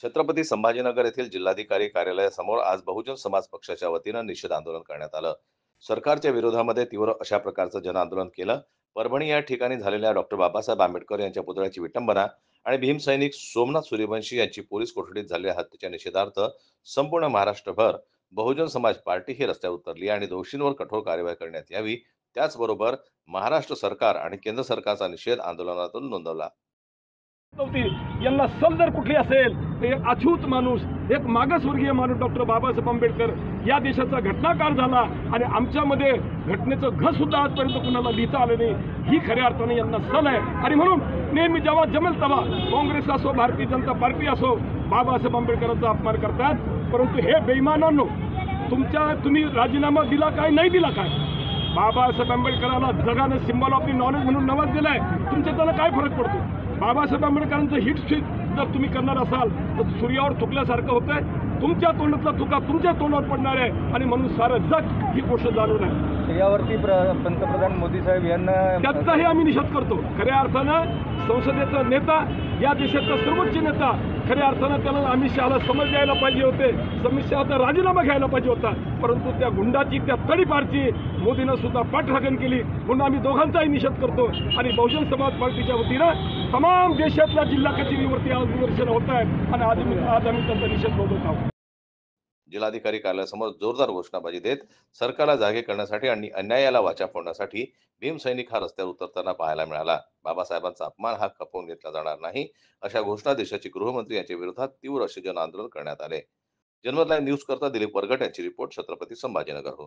छत्रपती संभाजीनगर येथील जिल्हाधिकारी कार्यालयासमोर आज बहुजन समाज पक्षाच्या वतीनं निषेध आंदोलन करण्यात आलं. सरकारच्या विरोधामध्ये तीव्र अशा प्रकारचं जनआंदोलन केलं. परभणी या ठिकाणी झालेल्या डॉक्टर बाबासाहेब आंबेडकर यांच्या पुतळ्याची विटंबना आणि भीमसैनिक सोमनाथ सूर्यवंशी यांची पोलीस कोठडीत झालेल्या हत्येच्या निषेधार्थ संपूर्ण महाराष्ट्रभर बहुजन समाज पार्टी ही रस्त्यावर उतरली आणि दोषींवर कठोर कारवाई करण्यात यावी. त्याचबरोबर महाराष्ट्र सरकार आणि केंद्र सरकारचा निषेध आंदोलनातून नोंदवला. होती. यांना समजर कुठली असेल तर एक अछूत माणूस, एक मागासवर्गीय माणूस डॉक्टर बाबासाहेब आंबेडकर या देशाचा घटनाकार झाला आणि आमच्यामध्ये घटनेचं घ सुद्धा आजपर्यंत कुणाला लिहिता आलं नाही. ही खऱ्या अर्थाने यांना सल आहे आणि म्हणून नेहमी जेव्हा जमेल तेव्हा काँग्रेस असो, भारतीय जनता पार्टी असो, बाबासाहेब आंबेडकरांचा अपमान करतात. परंतु हे बेईमानांनो, तुम्ही राजीनामा दिला काय, नाही दिला काय? बाबासाहेब आंबेडकरांना जगानं सिम्बॉल ऑफ दी नॉलेज म्हणून नवाज दिलाय. तुमच्या त्याला काय फरक पडतो? बाबासाहेब आंबेडकरांचं हिट शीट जर तुम्ही करणार असाल तर सूर्यावर थुकल्यासारखं होतंय. तुमच्या तोंडातला तुका तुमच्या तोंडावर पडणार आहे आणि म्हणून सारं जग ही गोष्ट जाणून आहे. यावरती पंतप्रधान मोदी साहेब यांना त्याचाही आम्ही निषेध करतो. खऱ्या अर्थानं संसदेचा नेता, या देशाचा सर्वोच्च नेता, खऱ्या अर्थानं त्याला अमित शहाला समज द्यायला पाहिजे होते. अमित शहाचा राजीनामा घ्यायला पाहिजे होता. परंतु त्या गुंडाची, त्या तडीपारची मोदीनं सुद्धा पाठराखण केली. म्हणून आम्ही दोघांचाही निषेध करतो आणि बहुजन समाज पार्टीच्या वतीनं तमाम देशातल्या जिल्हा कचेरीवरती आज निदर्शन होत आहेत आणि आज आम्ही त्यांचा निषेध नोंदवत आहोत. जिल्हाधिकारी कार्यालयासमोर जोरदार घोषणाबाजी देत सरकारला जागे करण्यासाठी आणि अन्यायाला वाचा फोडण्यासाठी भीमसैनिक हा रस्त्यावर उतरताना पाहायला मिळाला. बाबासाहेबांचा अपमान हा खपवून घेतला जाणार नाही, अशा घोषणा देशाचे गृहमंत्री यांच्या विरोधात तीव्र असे जनआंदोलन करण्यात आले. जनमत लाईव्ह न्यूज करता दिलीप वरगट यांची रिपोर्ट, छत्रपती संभाजीनगर.